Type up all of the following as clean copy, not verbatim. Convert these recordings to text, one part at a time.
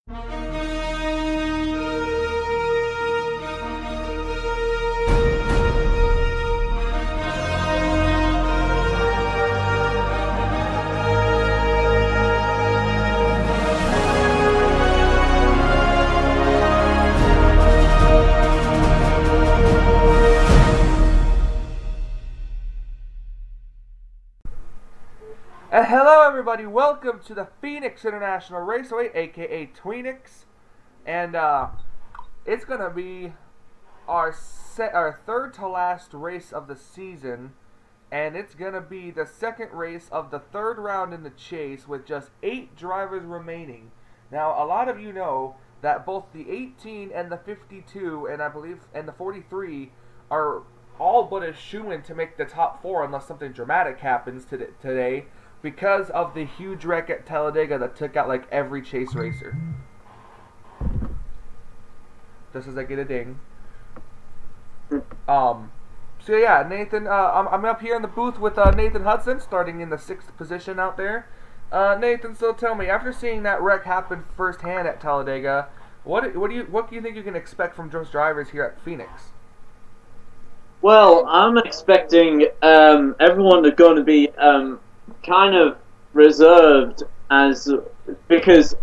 Hello everybody, welcome to the Phoenix International Raceway, aka Tweenix, and it's gonna be our third to last race of the season, and it's gonna be the second race of the third round in the chase with just 8 drivers remaining. Now, a lot of you know that both the 18 and the 52 and I believe and the 43 are all but a shoo-in to make the top 4 unless something dramatic happens today, because of the huge wreck at Talladega that took out like every chase racer. Just as I get a ding. So yeah, Nathan, I'm up here in the booth with Nathan Hudson, starting in the 6th position out there. Nathan, so tell me, after seeing that wreck happen firsthand at Talladega, what do you think you can expect from those drivers here at Phoenix? Well, I'm expecting everyone to going to be kind of reserved, because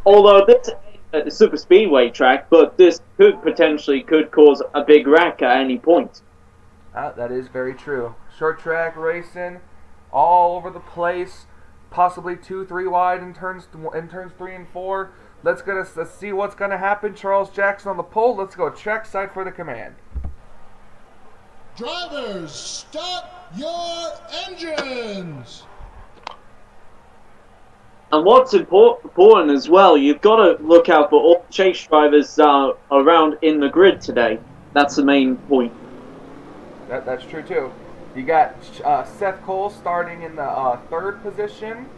although this is a super speedway track, but this potentially could cause a big wreck at any point. That is very true. Short track racing, all over the place, possibly 2-3 wide in turns 3 and 4. Let's see what's gonna happen. Charles Jackson on the pole. Let's go trackside for the command. Drivers, start your engines! And what's important as well, you've got to look out for all chase drivers around in the grid today. That's the main point. That's true too. You got Seth Cole starting in the 3rd position.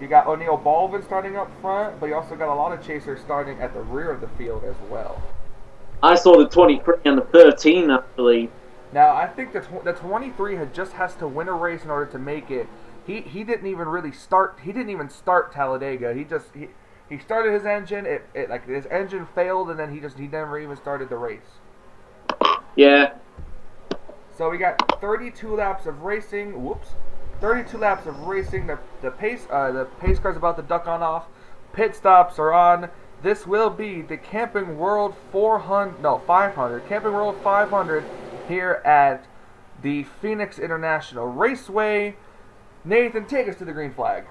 You got O'Neal Baldwin starting up front, but you also got a lot of chasers starting at the rear of the field as well. I saw the 23 and the 13 actually. Now I think the 23 has to win a race in order to make it. He didn't even really start. He didn't even start Talladega. He started his engine. Like his engine failed, and then he never even started the race. Yeah. So we got 32 laps of racing. Whoops. 32 laps of racing. The pace car's about to duck on off. Pit stops are on. This will be the Camping World 500. Camping World 500 here at the Phoenix International Raceway. Nathan, take us to the green flag.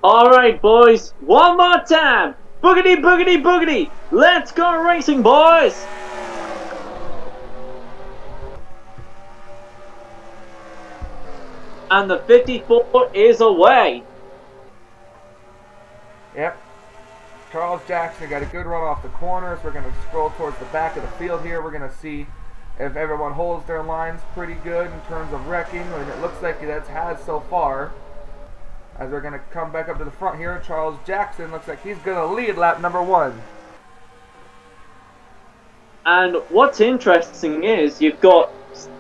Alright, boys. One more time. Boogity, boogity, boogity. Let's go racing, boys. And the 54 is away. Yep. Charles Jackson got a good run off the corners. We're going to scroll towards the back of the field here. We're going to see if everyone holds their lines pretty good in terms of wrecking, and it looks like that's has so far. As we're going to come back up to the front here, Charles Jackson looks like he's going to lead lap number 1. And what's interesting is you've got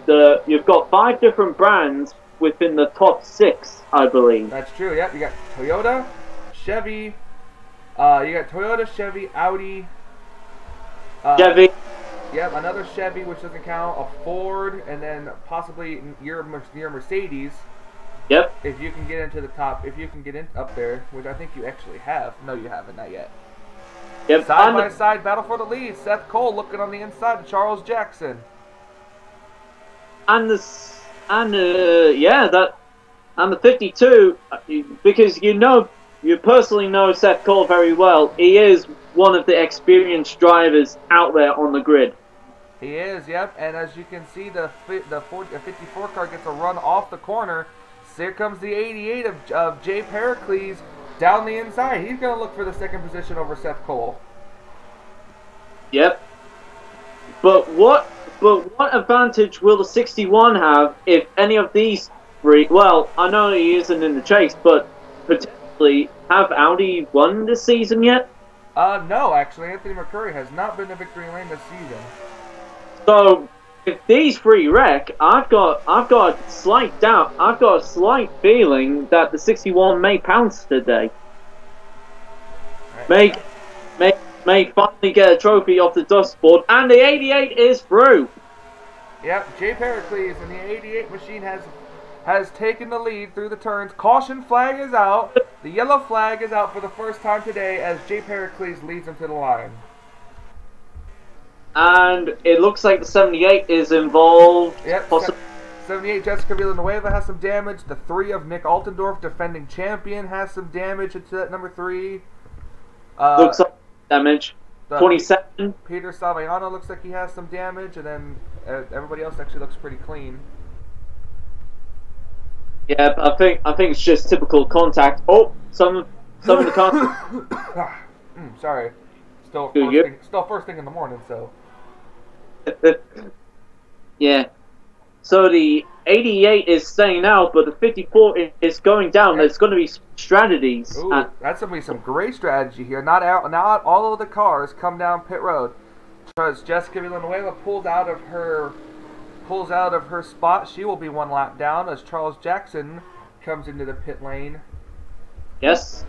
5 different brands within the top 6, I believe. That's true. Yep, you got Toyota, Chevy, Audi, Chevy. Yep, another Chevy, which doesn't count, a Ford, and then possibly your Mercedes. Yep. If you can get into the top, if you can get in up there, which I think you actually have. No, you haven't, not yet. Yep. Side by side battle for the lead. Seth Cole looking on the inside of Charles Jackson. And the 52, because you personally know Seth Cole very well. He is one of the experienced drivers out there on the grid. He is, yep. And as you can see, the 54 car gets a run off the corner. Here comes the 88 of Jay Pericles down the inside. He's going to look for the 2nd position over Seth Cole. Yep. But what advantage will the 61 have if any of these 3? Well, I know he isn't in the chase, but potentially have Audi won this season yet? No, actually, Anthony McCurry has not been to victory lane this season. So, if these 3 wreck, I've got a slight doubt. I've got a slight feeling that the 61 may pounce today. Right. may finally get a trophy off the dust board, and the 88 is through. Yep, Jay Pericles and the 88 machine has taken the lead through the turns. Caution flag is out. The yellow flag is out for the first time today as Jay Pericles leads him to the line. And it looks like the 78 is involved. Yep, 78 Jessica Villanueva has some damage. The 3 of Nick Altendorf, defending champion, has some damage into that number 3. Looks like damage. 27. Peter Saviano looks like he has some damage, and then everybody else actually looks pretty clean. Yeah, I think it's just typical contact. Oh, some of the cars. Sorry, still first thing in the morning, so. Yeah. So the 88 is staying out, but the 54 is going down. There's going to be strategies. Ooh, that's going to be some great strategy here. Not all of the cars come down pit road, because Jessica Villanueva pulls out of her spot. She will be 1 lap down as Charles Jackson comes into the pit lane. Yes.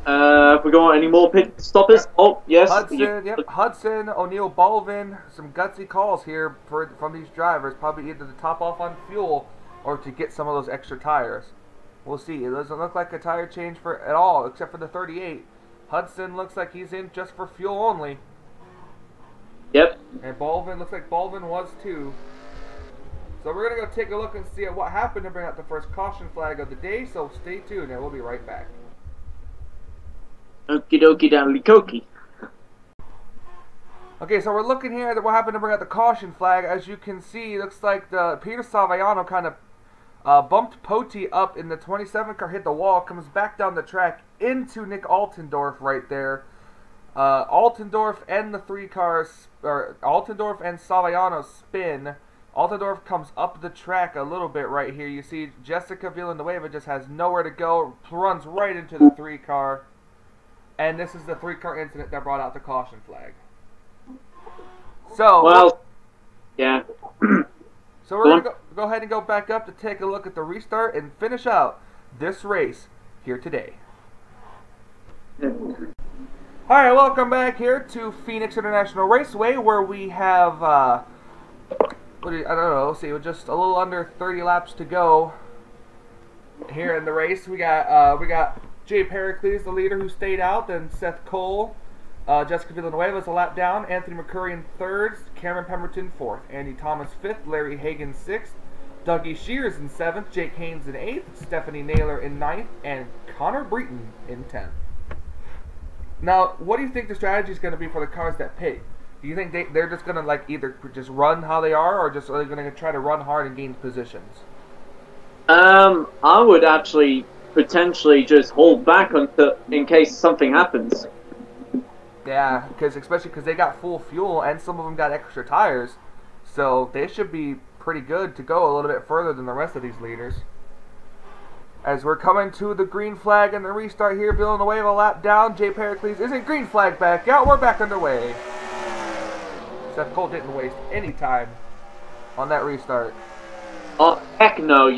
If we got any more pit stoppers? Oh, yes. Hudson, O'Neill, Balvin. Some gutsy calls here from these drivers. Probably either to top off on fuel or to get some of those extra tires. We'll see. It doesn't look like a tire change at all, except for the 38. Hudson looks like he's in just for fuel only. Yep. And Balvin looks like Balvin was too. So we're going to go take a look and see what happened to bring out the first caution flag of the day. So stay tuned and we'll be right back. Okie dokie downly cokie. Okay, so we're looking here at what happened to bring out the caution flag. As you can see, it looks like the Peter Saviano kind of bumped Poti up in the 27 car, hit the wall, comes back down the track into Nick Altendorf right there. Altendorf and the 3 cars, or Altendorf and Saviano spin. Altendorf comes up the track a little bit right here. You see Jessica Villanueva just has nowhere to go, runs right into the 3 car. And this is the 3 car incident that brought out the caution flag. So, well, yeah. So we're going to go ahead and go back up to take a look at the restart and finish out this race here today. Alright, welcome back here to Phoenix International Raceway, where we have, I don't know, see, with just a little under 30 laps to go here in the race. We got Jay Pericles, the leader, who stayed out, then Seth Cole, Jessica Villanueva is a lap down, Anthony McCurry in 3rd, Cameron Pemberton 4th, Andy Thomas 5th, Larry Hagan 6th, Dougie Shears in 7th, Jake Haynes in 8th, Stephanie Naylor in 9th, and Connor Breton in 10th. Now, what do you think the strategy is going to be for the cars that pit? Do you think they're just going to like either just run how they are, or are they going to try to run hard and gain positions? I would actually potentially just hold back in case something happens. Yeah, especially because they got full fuel and some of them got extra tires, so they should be pretty good to go a little bit further than the rest of these leaders. As we're coming to the green flag and the restart here, Villanueva lap down. Jay Pericles isn't green flag back out. We're back underway. Seth Cole didn't waste any time on that restart. Oh, heck no.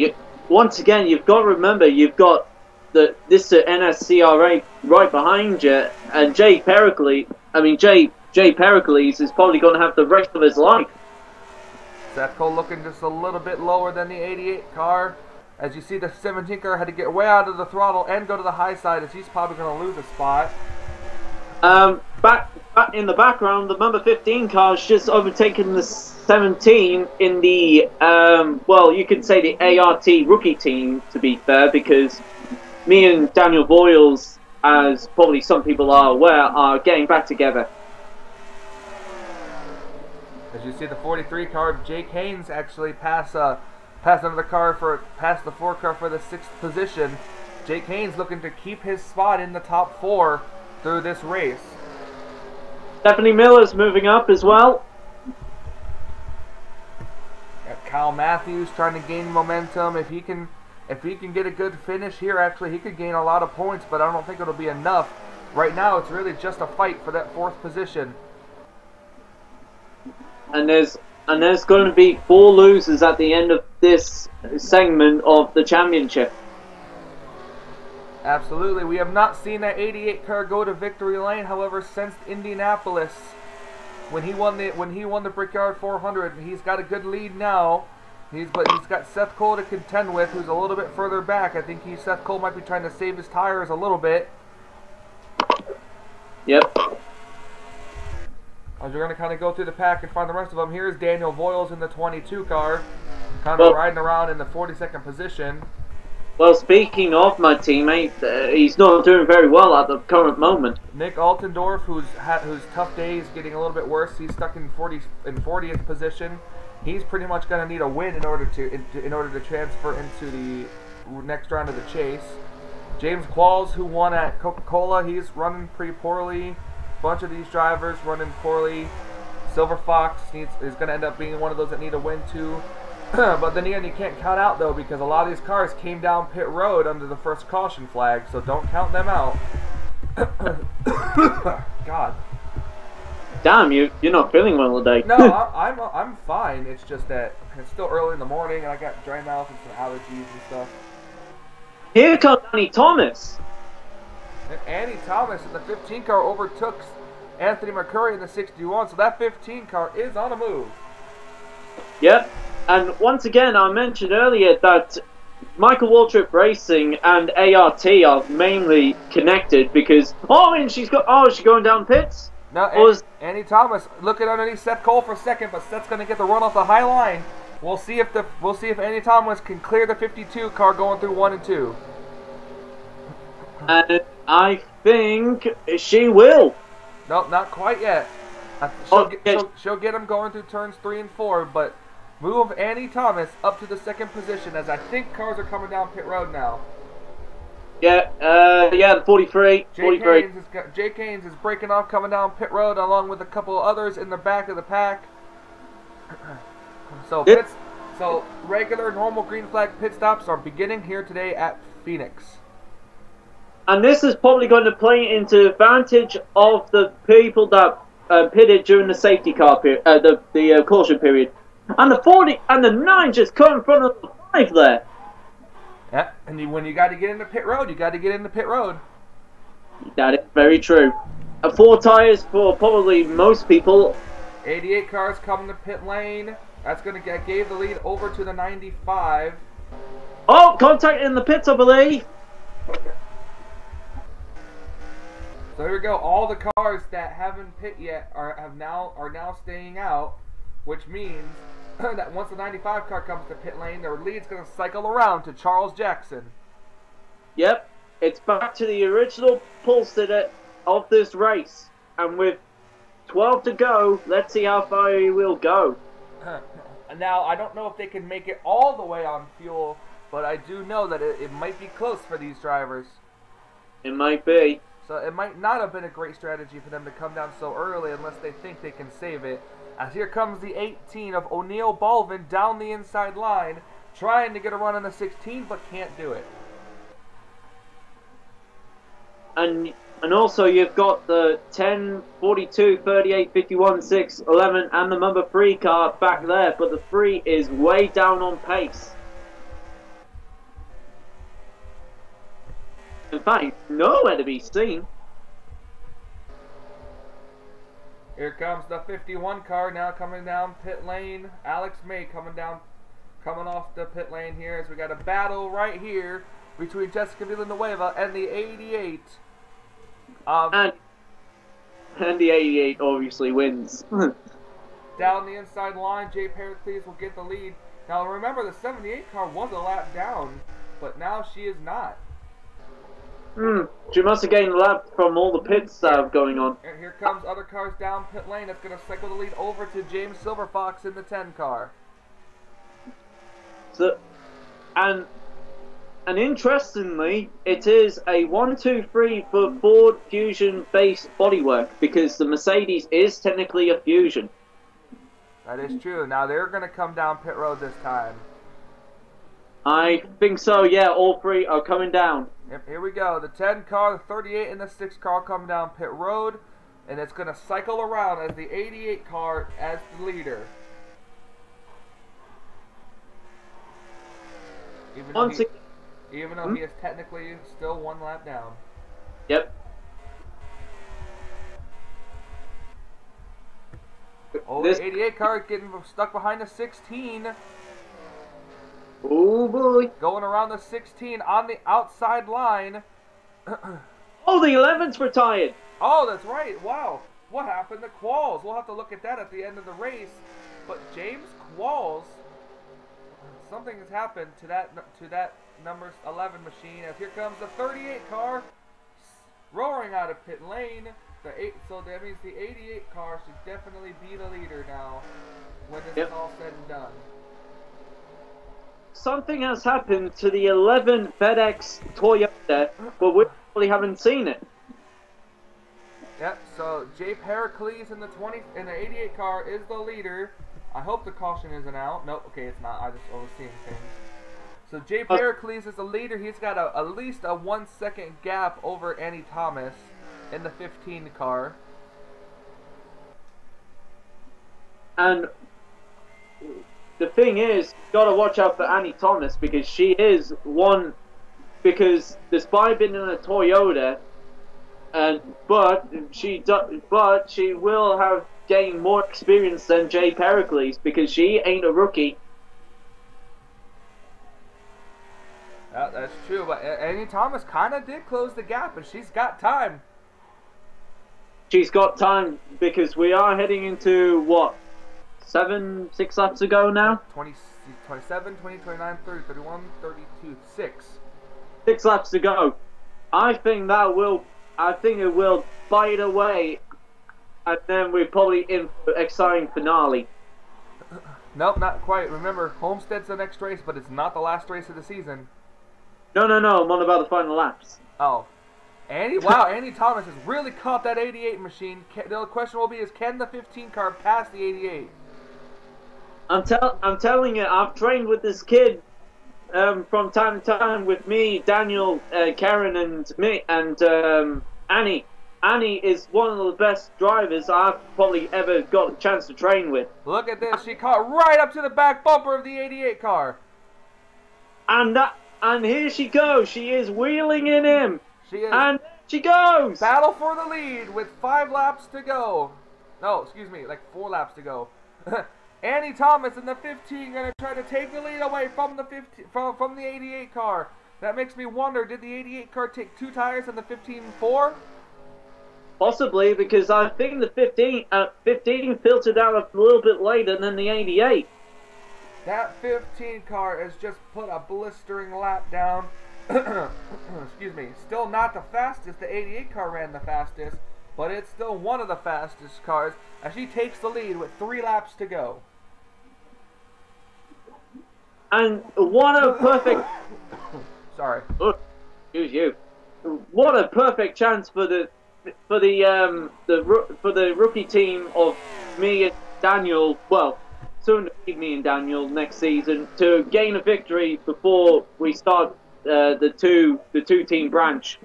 Once again, you've got to remember, you've got this NNSCRA right behind you, and Jay Pericles is probably going to have the rest of his life. Seth Cole looking just a little bit lower than the 88 car. As you see, the 17 car had to get way out of the throttle and go to the high side, as he's probably going to lose a spot. Back in the background, the number 15 car is just overtaken the 17 in the, well, you could say the ART rookie team, to be fair, because me and Daniel Boyles, as probably some people are aware, are getting back together. As you see, the 43 car, Jake Haynes actually passed another car past the 4 car for the 6th position. Jake Haynes looking to keep his spot in the top 4 through this race. Stephanie Miller's moving up as well. Got Kyle Matthews trying to gain momentum. If he can get a good finish here, actually, he could gain a lot of points, but I don't think it'll be enough. Right now, it's really just a fight for that 4th position. And there's going to be 4 losers at the end of this segment of the championship. Absolutely. We have not seen that 88 car go to victory lane. However, since Indianapolis, when he won the Brickyard 400, he's got a good lead now. But he's got Seth Cole to contend with, who's a little bit further back. I think Seth Cole might be trying to save his tires a little bit. Yep. As we're going to kind of go through the pack and find the rest of them. Here's Daniel Voiles in the 22 car, kind of riding around in the 42nd position. Well, speaking of my teammate, he's not doing very well at the current moment. Nick Altendorf, whose tough day is getting a little bit worse. He's stuck in 40th position. He's pretty much going to need a win in order to transfer into the next round of the chase. James Qualls, who won at Coca-Cola, he's running pretty poorly. A bunch of these drivers running poorly. Silver Fox is going to end up being one of those that need a win too. But then again, you can't count out though, because a lot of these cars came down pit road under the first caution flag, so don't count them out. God. Damn, you're not feeling well today. No, I'm fine. It's just that it's still early in the morning, and I got dry mouth and some allergies and stuff. Here comes Annie Thomas. And Annie Thomas in the 15 car overtook Anthony McCurry in the 61, so that 15 car is on a move. Yep. And once again, I mentioned earlier that Michael Waltrip Racing and ART are mainly connected because she's going down pits. No, Annie Thomas looking underneath Seth Cole for second, but Seth's going to get the run off the high line. We'll see if Annie Thomas can clear the 52 car going through 1 and 2. And I think she will. No, not quite yet. She'll get him going through turns 3 and 4, but move Annie Thomas up to the second position, as I think cars are coming down pit road now. Yeah, 43. Jake Haynes is breaking off, coming down pit road, along with a couple others in the back of the pack. So regular, normal green flag pit stops are beginning here today at Phoenix. And this is probably going to play into advantage of the people that pitted during the safety car period, the caution period. And the 40 and the 9 just cut in front of the 5 there. Yeah, and when you got to get into pit road, you got to get into pit road. That is very true. 4 tires for probably most people. 88 cars coming to pit lane. That's going to gave the lead over to the 95. Oh, contact in the pits, I believe. So here we go. All the cars that haven't pit yet are now staying out, which means that once the 95 car comes to pit lane, their lead's going to cycle around to Charles Jackson. Yep, it's back to the original pole sitter of this race. And with 12 to go, let's see how far he will go. Now, I don't know if they can make it all the way on fuel, but I do know that it might be close for these drivers. It might be. So it might not have been a great strategy for them to come down so early unless they think they can save it. As here comes the 18 of O'Neal Balvin down the inside line, trying to get a run on the 16, but can't do it. And also you've got the 10, 42, 38, 51, 6, 11 and the number 3 car back there, but the 3 is way down on pace. In fact, nowhere to be seen. Here comes the 51 car now coming down pit lane. Alex May coming off the pit lane here, as we got a battle right here between Jessica Villanueva and the 88. And the 88 obviously wins. Down the inside line, Jay Pericles will get the lead. Now remember, the 78 car was a lap down, but now she is not. She must have gained a lap from all the pits that are going on. And here comes other cars down pit lane. That's going to cycle the lead over to James Silverfox in the 10 car. So, and interestingly, it is a 1-2-3 for Ford Fusion based bodywork, because the Mercedes is technically a Fusion. That is true. Now they're going to come down pit road this time. I think so, yeah. All 3 are coming down. Yep, here we go. The 10 car, the 38, and the 6 car come down pit road, and it's going to cycle around as the 88 car as the leader. even though he is technically still 1 lap down. Yep. Oh, the 88 car getting stuck behind the 16. Oh boy. Going around the 16 on the outside line. Oh, the 11's retired. Oh, that's right. Wow. What happened to Qualls? We'll have to look at that at the end of the race. But James Qualls, something has happened to that number 11 machine. As here comes the 38 car roaring out of pit lane. So that means the 88 car should definitely be the leader now when this is all said and done. Something has happened to the 11 FedEx Toyota, but we probably haven't seen it. Yep, so Jay Pericles in the 88 car is the leader. I hope the caution isn't out. Nope, okay, it's not. I was seeing things. So Jay Pericles is the leader. He's got at least a 1 second gap over Annie Thomas in the 15 car. And the thing is, you got to watch out for Annie Thomas because she is one. Because despite being in a Toyota, but she will have gained more experience than Jay Pericles because she ain't a rookie. That's true, but Annie Thomas kind of did close the gap, and she's got time. She's got time because we are heading into what? 6 laps to go now? 20, 27, 20, 29, 30, 31, 32, 6. 6 laps to go. I think it will bite away, and then we're probably in for an exciting finale. Nope, not quite. Remember, Homestead's the next race, but it's not the last race of the season. No, I'm on about the final laps. Oh. Annie Thomas has really caught that 88 machine. The question will be is, can the 15 car pass the 88? I'm telling you, I've trained with this kid from time to time with me, Daniel, Karen, and me, and Annie. Annie is one of the best drivers I've probably ever got a chance to train with. Look at this. She caught right up to the back bumper of the 88 car. And here she goes. She is wheeling in him. She is. And she goes. Battle for the lead with 5 laps to go. No, excuse me, like 4 laps to go. Annie Thomas in the 15 going to try to take the lead away from the from the 88 car. That makes me wonder, did the 88 car take 2 tires and the 15 4? Possibly, because I think the 15 filtered out a little bit later than the 88. That 15 car has just put a blistering lap down. Excuse me. Still not the fastest. The 88 car ran the fastest, but it's still one of the fastest cars as she takes the lead with 3 laps to go. And what a perfect... Sorry. Oh, excuse you. What a perfect chance for the rookie team of me and Daniel. Well, soon to be me and Daniel next season to gain a victory before we start the two team branch.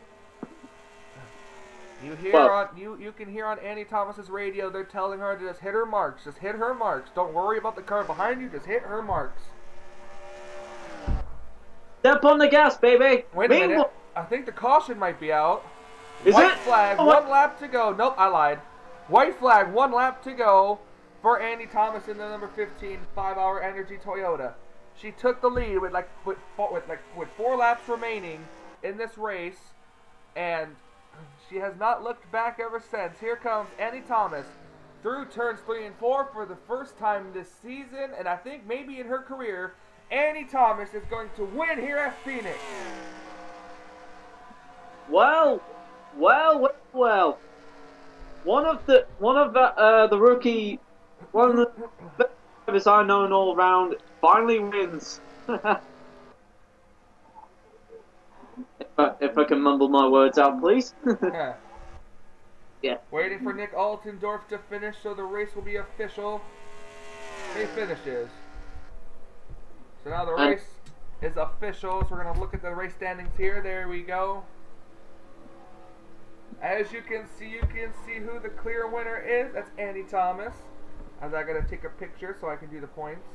You hear you can hear on Annie Thomas's radio. They're telling her to just hit her marks. Just hit her marks. Don't worry about the car behind you. Just hit her marks. Step on the gas, baby. Wait a minute. I think the caution might be out. Is White it? flag, 1 lap to go. Nope, I lied. White flag, 1 lap to go for Annie Thomas in the number 15 5-hour Energy Toyota. She took the lead with 4 laps remaining in this race, and she has not looked back ever since. Here comes Annie Thomas through turns 3 and 4 for the first time this season, and I think maybe in her career, Annie Thomas is going to win here at Phoenix. Well. One of the rookie, one of the best drivers I know all around, finally wins. If I can mumble my words out, please. Yeah. Waiting for Nick Altendorf to finish so the race will be official. He finishes. So now the race is official. So we're going to look at the race standings here. There we go. As you can see who the clear winner is. That's Annie Thomas. As I gotta take a picture so I can do the points.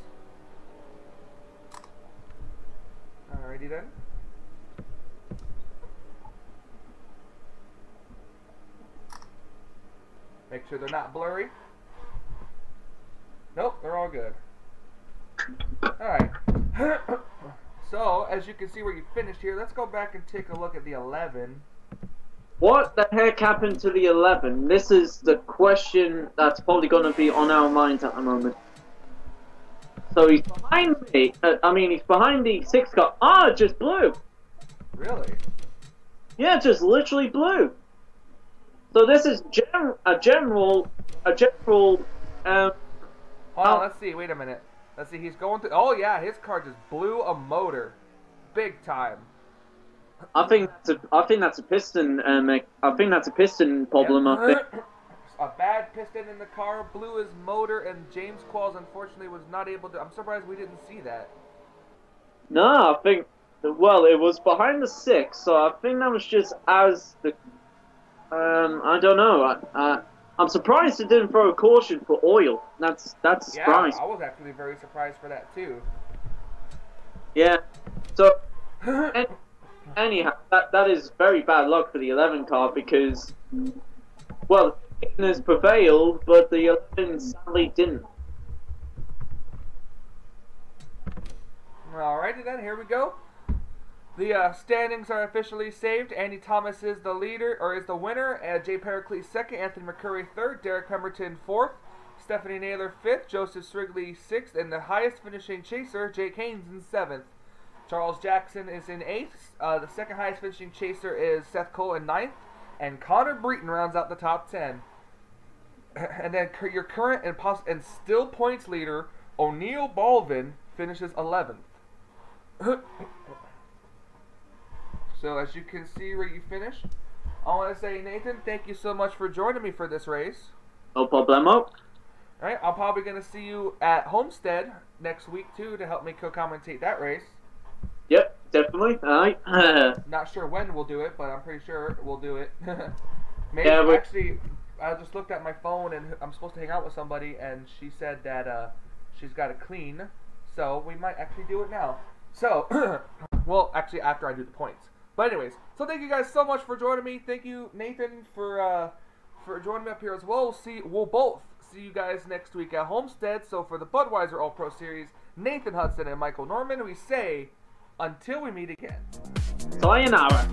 Alrighty then. Make sure they're not blurry. Nope, they're all good. Alright. So, as you can see where you finished here, let's go back and take a look at the 11. What the heck happened to the 11? This is the question that's probably going to be on our minds at the moment. So he's behind me. He's behind the 6 car. Ah, it just blew. Really? Yeah, just literally blew. So this is a general. Hold on, let's see. Wait a minute. Let's see. He's going through. Oh yeah, his car just blew a motor, big time. I think that's a piston. I think that's a piston problem. Yep. I think. A bad piston in the car blew his motor, and James Qualls unfortunately was not able to. I'm surprised we didn't see that. No, I think. Well, it was behind the 6, so I think that was just as the. I don't know. I'm surprised it didn't throw a caution for oil. That's a surprise. Yeah, I was actually very surprised for that too. Yeah. So. Anyhow, that is very bad luck for the 11 car because, well, the 10 has prevailed, but the 11 sadly didn't. Alrighty then, here we go. The standings are officially saved. Andy Thomas is the leader, or is the winner. Jay Pericles second, Anthony McCurry third, Derek Pemberton fourth, Stephanie Naylor fifth, Joseph Strigley sixth, and the highest finishing chaser, Jake Haynes, in seventh. Charles Jackson is in 8th. The second highest finishing chaser is Seth Cole in 9th. And Connor Breton rounds out the top 10. And then your current and still points leader, O'Neal Balvin, finishes 11th. So as you can see where you finished, I want to say, Nathan, thank you so much for joining me for this race. No problemo. Alright, I'm probably going to see you at Homestead next week too to help me co-commentate that race. Yep, definitely. Alright. Not sure when we'll do it, but I'm pretty sure we'll do it. Maybe, yeah, actually, I just looked at my phone and I'm supposed to hang out with somebody, and she said that she's got to clean, so we might actually do it now. So, well, actually after I do the points. But anyways, so thank you guys so much for joining me. Thank you, Nathan, for joining me up here as well. We'll both see you guys next week at Homestead. So for the Budweiser All-Pro Series, Nathan Hudson and Michael Norman, we say, until we meet again. Sayonara.